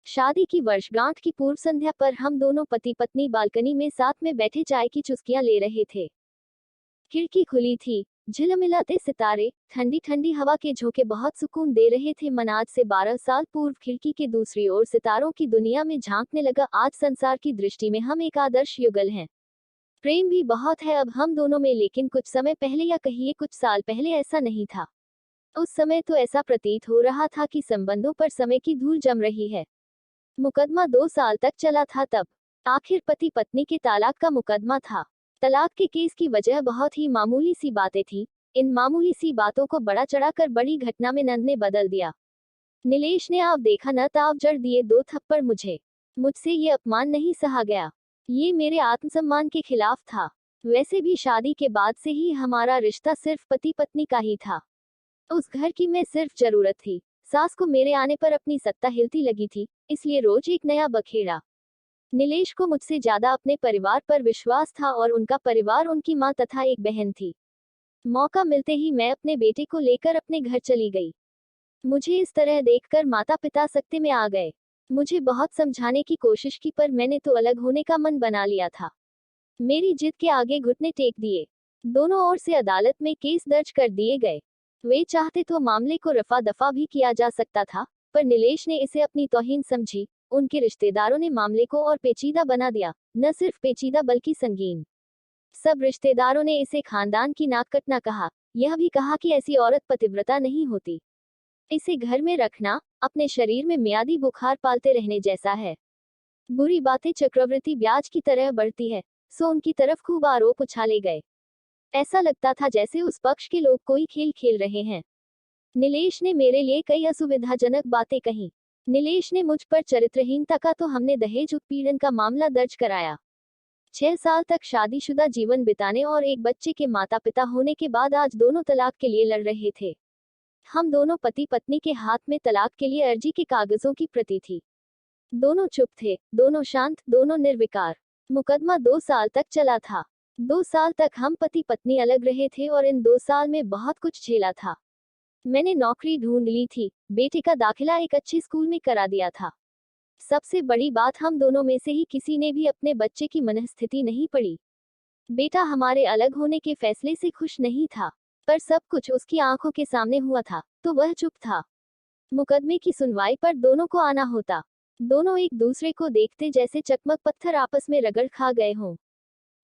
शादी की वर्षगांठ की पूर्व संध्या पर हम दोनों पति पत्नी बालकनी में साथ में बैठे चाय की चुस्कियां ले रहे थे। खिड़की खुली थी। झिलमिलाते सितारे, ठंडी ठंडी हवा के झोंके बहुत सुकून दे रहे थे। मन आज से 12 साल पूर्व खिड़की के दूसरी ओर सितारों की दुनिया में झांकने लगा। आज संसार की दृष्टि में हम एक आदर्श युगल हैं। प्रेम भी बहुत है अब हम दोनों में, लेकिन कुछ समय पहले या कहिए कुछ साल पहले ऐसा नहीं था। उस समय तो ऐसा प्रतीत हो रहा था कि संबंधों पर समय की धूल जम रही है। मुकदमा 2 साल तक चला था। तब आखिर पति पत्नी के तलाक का मुकदमा था। तलाक के केस की वजह बहुत ही मामूली सी बातें थी। इन मामूली सी बातों को बड़ा चढ़ाकर बड़ी घटना में नंद ने बदल दिया। नीलेश ने आव देखा न ताव जड़ दिए 2 थप्पड़ मुझे। मुझसे ये अपमान नहीं सहा गया। ये मेरे आत्मसम्मान के खिलाफ था। वैसे भी शादी के बाद से ही हमारा रिश्ता सिर्फ पति पत्नी का ही था। उस घर की मैं सिर्फ जरूरत थी। सास को मेरे आने पर अपनी सत्ता हिलती लगी थी, इसलिए रोज एक नया बखेड़ा। नीलेश को मुझसे ज्यादा अपने परिवार पर विश्वास था और उनका परिवार उनकी माँ तथा एक बहन थी। मौका मिलते ही मैं अपने बेटे को लेकर अपने घर चली गई। मुझे इस तरह देखकर माता पिता सख्ते में आ गए। मुझे बहुत समझाने की कोशिश की, पर मैंने तो अलग होने का मन बना लिया था। मेरी जिद के आगे घुटने टेक दिए। दोनों ओर से अदालत में केस दर्ज कर दिए गए। वे चाहते तो मामले को रफा दफा भी किया जा सकता था, पर नीलेश ने इसे अपनी तौहीन समझी। उनके रिश्तेदारों ने मामले को और पेचीदा बना दिया। न सिर्फ पेचीदा बल्कि संगीन। सब रिश्तेदारों ने इसे खानदान की नाक कटना कहा। यह भी कहा कि ऐसी औरत पतिव्रता नहीं होती। इसे घर में रखना अपने शरीर में मियादी बुखार पालते रहने जैसा है। बुरी बातें चक्रवृद्धि ब्याज की तरह बढ़ती है, सो उनकी तरफ खूब आरोप उछाले गए। ऐसा लगता था जैसे उस पक्ष के लोग कोई खेल खेल रहे हैं। नीलेश ने मेरे लिए कई असुविधाजनक बातें कही। नीलेश ने मुझ पर चरित्रहीनता का, तो हमने दहेज उत्पीड़न का मामला दर्ज कराया। 6 साल तक शादीशुदा जीवन बिताने और एक बच्चे के माता पिता होने के बाद आज दोनों तलाक के लिए लड़ रहे थे। हम दोनों पति पत्नी के हाथ में तलाक के लिए अर्जी के कागजों की प्रति थी। दोनों चुप थे, दोनों शांत, दोनों निर्विकार। मुकदमा 2 साल तक चला था। 2 साल तक हम पति पत्नी अलग रहे थे और इन 2 साल में बहुत कुछ झेला था। मैंने नौकरी ढूंढ ली थी, बेटे का दाखिला एक अच्छे स्कूल में करा दिया था। सबसे बड़ी बात, हम दोनों में से ही किसी ने भी अपने बच्चे की मनस्थिति नहीं पड़ी। बेटा हमारे अलग होने के फैसले से खुश नहीं था, पर सब कुछ उसकी आंखों के सामने हुआ था, तो वह चुप था। मुकदमे की सुनवाई पर दोनों को आना होता। दोनों एक दूसरे को देखते जैसे चकमक पत्थर आपस में रगड़ खा गए हों।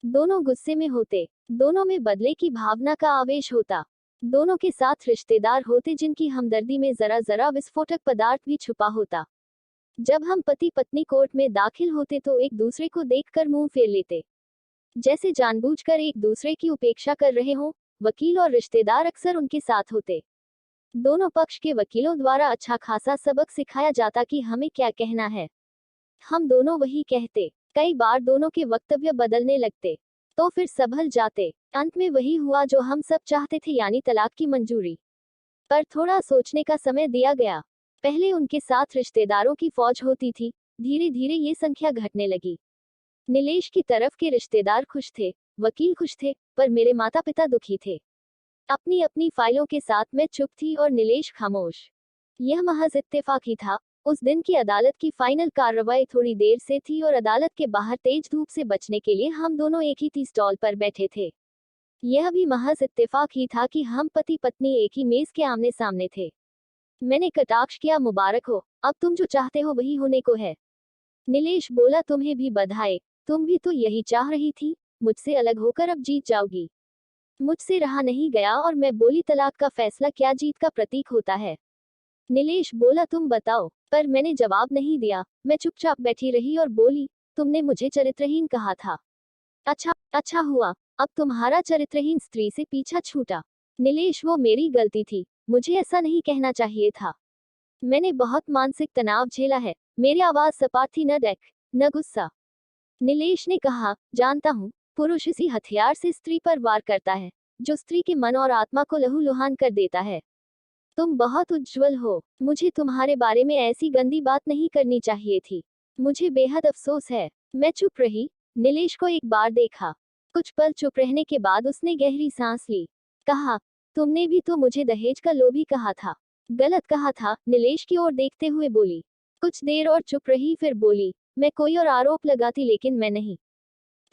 दोनों गुस्से में होते। दोनों में बदले की भावना का आवेश होता। दोनों के साथ रिश्तेदार होते जिनकी हमदर्दी में जरा जरा विस्फोटक पदार्थ भी छुपा होता। जब हम पति पत्नी कोर्ट में दाखिल होते तो एक दूसरे को देखकर मुंह फेर लेते, जैसे जानबूझकर एक दूसरे की उपेक्षा कर रहे हों। वकील और रिश्तेदार अक्सर उनके साथ होते। दोनों पक्ष के वकीलों द्वारा अच्छा खासा सबक सिखाया जाता कि हमें क्या कहना है। हम दोनों वही कहते। कई बार दोनों के वक्तव्य बदलने लगते, तो फिर संभल जाते। अंत में वही हुआ जो हम सब चाहते थे, यानी तलाक की मंजूरी। पर थोड़ा सोचने का समय दिया गया। पहले उनके साथ रिश्तेदारों की फौज होती थी, धीरे धीरे ये संख्या घटने लगी। नीलेश की तरफ के रिश्तेदार खुश थे, वकील खुश थे, पर मेरे माता पिता दुखी थे। अपनी अपनी फाइलों के साथ मैं चुप थी और नीलेश खामोश। यह महज इत्तेफाक ही था। उस दिन की अदालत की फाइनल कार्रवाई थोड़ी देर से थी और अदालत के बाहर तेज धूप से बचने के लिए हम दोनों एक ही टी स्टॉल पर बैठे थे। यह भी महज इत्तेफाक ही था कि हम पति पत्नी एक ही मेज के आमने सामने थे। मैंने कटाक्ष किया, मुबारक हो, अब तुम जो चाहते हो वही होने को है। नीलेश बोला, तुम्हें भी बधाई, तुम भी तो यही चाह रही थी, मुझसे अलग होकर अब जीत जाओगी। मुझसे रहा नहीं गया और मैं बोली, तलाक का फैसला क्या जीत का प्रतीक होता है? नीलेश बोला, तुम बताओ, पर मैंने जवाब नहीं दिया। मैं चुपचाप बैठी रही और बोली, तुमने मुझे चरित्रहीन कहा था। अच्छा हुआ, अब तुम्हारा चरित्रहीन स्त्री से पीछा छूटा। नीलेश, वो मेरी गलती थी, मुझे ऐसा नहीं कहना चाहिए था। मैंने बहुत मानसिक तनाव झेला है। मेरी आवाज सपाट थी, न डेक न गुस्सा। नीलेश ने कहा, जानता हूँ, पुरुष इसी हथियार से स्त्री पर वार करता है, जो स्त्री के मन और आत्मा को लहूलुहान कर देता है। तुम बहुत उज्ज्वल हो, मुझे तुम्हारे बारे में ऐसी गंदी बात नहीं करनी चाहिए थी। मुझे बेहद अफसोस है। मैं चुप रही, नीलेश को एक बार देखा। कुछ पल चुप रहने के बाद उसने गहरी सांस ली। कहा, तुमने भी तो मुझे दहेज का लोभी कहा था। गलत कहा था, नीलेश की ओर देखते हुए बोली। कुछ देर और चुप रही, फिर बोली, मैं कोई और आरोप लगाती लेकिन मैं नहीं।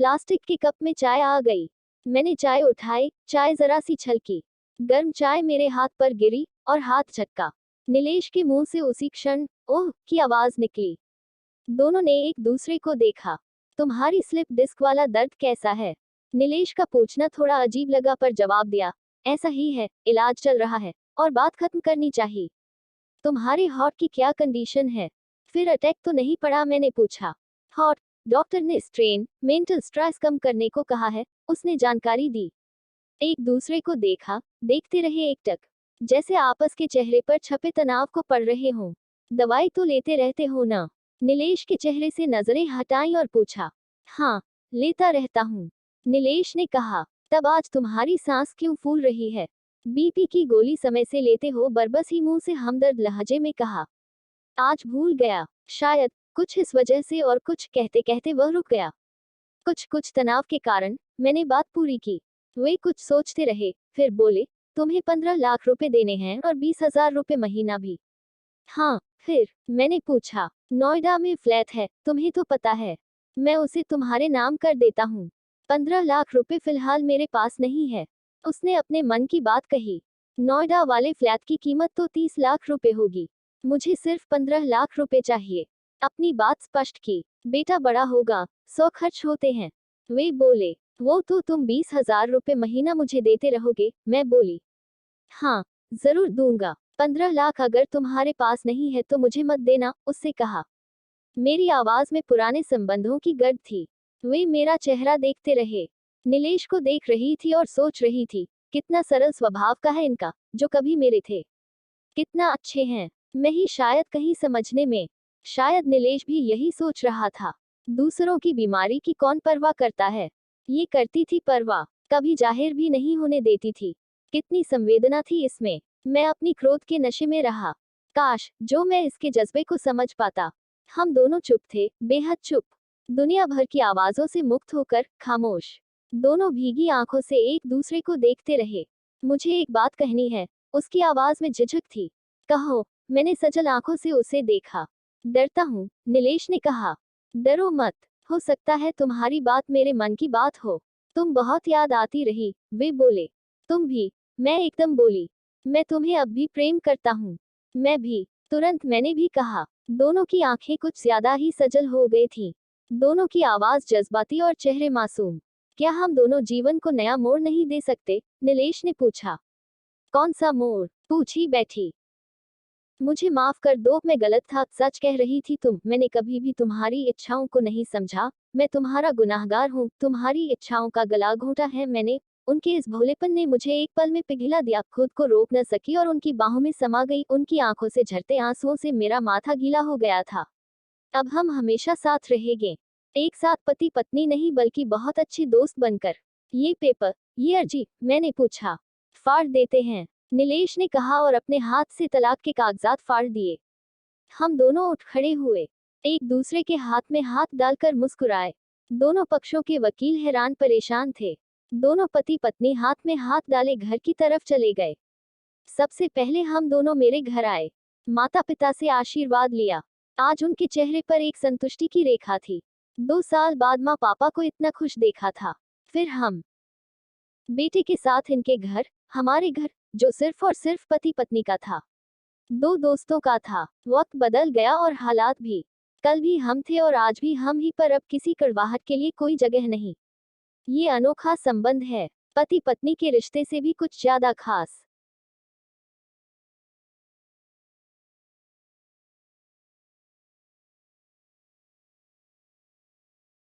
प्लास्टिक के कप में चाय आ गई। मैंने चाय उठाई, चाय जरा सी छलकी। गर्म चाय मेरे हाथ पर गिरी और हाथ झटका। नीलेश के मुंह से उसी क्षण ओह की आवाज निकली। दोनों ने एक दूसरे को देखा। तुम्हारी स्लिप डिस्क वाला दर्द कैसा है? नीलेश का पूछना थोड़ा अजीब लगा पर जवाब दिया, ऐसा ही है, इलाज चल रहा है और बात खत्म करनी चाहिए। तुम्हारे हार्ट की क्या कंडीशन है? फिर अटैक तो नहीं पड़ा? मैंने पूछा। हार्ट, डॉक्टर ने स्ट्रेन, मेंटल स्ट्रेस कम करने को कहा है, उसने जानकारी दी। एक दूसरे को देखा, देखते रहे एकटक, जैसे आपस के चेहरे पर छपे तनाव को पढ़ रहे हों। दवाई तो लेते रहते हो ना? नीलेश के चेहरे से नजरें हटाई और पूछा। हाँ, लेता रहता हूँ, नीलेश ने कहा। तब आज तुम्हारी सांस क्यों फूल रही है? बीपी की गोली समय से लेते हो? बरबस ही मुंह से हमदर्द लहजे में कहा। आज भूल गया, शायद कुछ इस वजह से, और कुछ कहते कहते वह रुक गया। कुछ तनाव के कारण। मैंने बात पूरी की। वे कुछ सोचते रहे, फिर बोले, तुम्हें 15 लाख रुपए देने हैं और 20,000 रुपए महीना भी। हाँ, फिर मैंने पूछा, नोएडा में फ्लैट है, तुम्हें तो पता है, मैं उसे तुम्हारे नाम कर देता हूँ। 15 लाख रुपए फिलहाल मेरे पास नहीं है। उसने अपने मन की बात कही। नोएडा वाले फ्लैट की कीमत तो 30 लाख रुपए होगी। मुझे सिर्फ 15 लाख रुपए चाहिए। अपनी बात स्पष्ट की। बेटा बड़ा होगा, 100 खर्च होते हैं। वे बोले, वो तो तुम 20,000 रुपए महीना मुझे देते रहोगे? मैं बोली, हाँ, जरूर दूंगा। 15 लाख अगर तुम्हारे पास नहीं है तो मुझे मत देना, उससे कहा। मेरी आवाज में पुराने संबंधों की गर्द थी। वे मेरा चेहरा देखते रहे। नीलेश को देख रही थी और सोच रही थी, कितना सरल स्वभाव का है इनका, जो कभी मेरे थे। कितना अच्छे हैं। मैं ही शायद कहीं समझने में। शायद नीलेश भी यही सोच रहा था। दूसरों की बीमारी की कौन परवाह करता है? ये करती थी परवाह, कभी जाहिर भी नहीं होने देती थी। कितनी संवेदना थी इसमें। मैं अपनी क्रोध के नशे में रहा। काश जो मैं इसके जज्बे को समझ पाता। हम दोनों चुप थे, बेहद चुप। दुनिया भर की आवाजों से मुक्त होकर खामोश। दोनों भीगी आंखों से एक दूसरे को देखते रहे। मुझे एक बात कहनी है, उसकी आवाज में झिझक थी। कहो, मैंने सजल आंखों से उसे देखा। डरता हूँ, नीलेश ने कहा। डरो मत, हो सकता है तुम्हारी बात मेरे मन की बात हो। तुम बहुत याद आती रही, वे बोले। तुम भी? मैं एकदम बोली, मैं तुम्हें अब भी प्रेम करता हूँ। मैं भी, तुरंत मैंने भी कहा। दोनों की आंखें कुछ ज्यादा ही सजल हो गई थीं। दोनों की आवाज जज्बाती और चेहरे मासूम। क्या हम दोनों जीवन को नया मोड़ नहीं दे सकते? नीलेश ने पूछा। कौन सा मोड़? पूछी बैठी। मुझे माफ कर दो, मैं गलत था, सच कह रही थी तुम। मैंने कभी भी तुम्हारी इच्छाओं को नहीं समझा। मैं तुम्हारा गुनाहगार हूँ, तुम्हारी इच्छाओं का गला घोंटा है मैंने। उनके इस भोलेपन ने मुझे एक पल में पिघला दिया, खुद को रोक न सकी और उनकी बाहों में समा गई। उनकी आंखों से झरते आंसुओं से मेरा माथा गीला हो गया था। अब हम हमेशा साथ रहेंगे, एक साथ पति पत्नी नहीं बल्कि बहुत अच्छे दोस्त बनकर। ये पेपर, ये अर्जी, मैंने पूछा, फाड़ देते हैं? नीलेश ने कहा और अपने हाथ से तलाक के कागजात फाड़ दिए। हम दोनों उठ खड़े हुए, एक दूसरे के हाथ में हाथ डालकर मुस्कुराए। दोनों पक्षों के वकील हैरान परेशान थे। दोनों पति पत्नी हाथ में हाथ डाले घर की तरफ चले गए। सबसे पहले हम दोनों मेरे घर आए। माता पिता से आशीर्वाद लिया। आज उनके चेहरे पर एक संतुष्टि की रेखा थी। 2 साल बाद माँ पापा को इतना खुश देखा था। फिर हम बेटे के साथ इनके घर, हमारे घर, जो सिर्फ और सिर्फ पति पत्नी का था, 2 दोस्तों का था। वक्त बदल गया और हालात भी। कल भी हम थे और आज भी हम ही, पर अब किसी कड़वाहट के लिए कोई जगह नहीं। ये अनोखा संबंध है, पति पत्नी के रिश्ते से भी कुछ ज्यादा खास।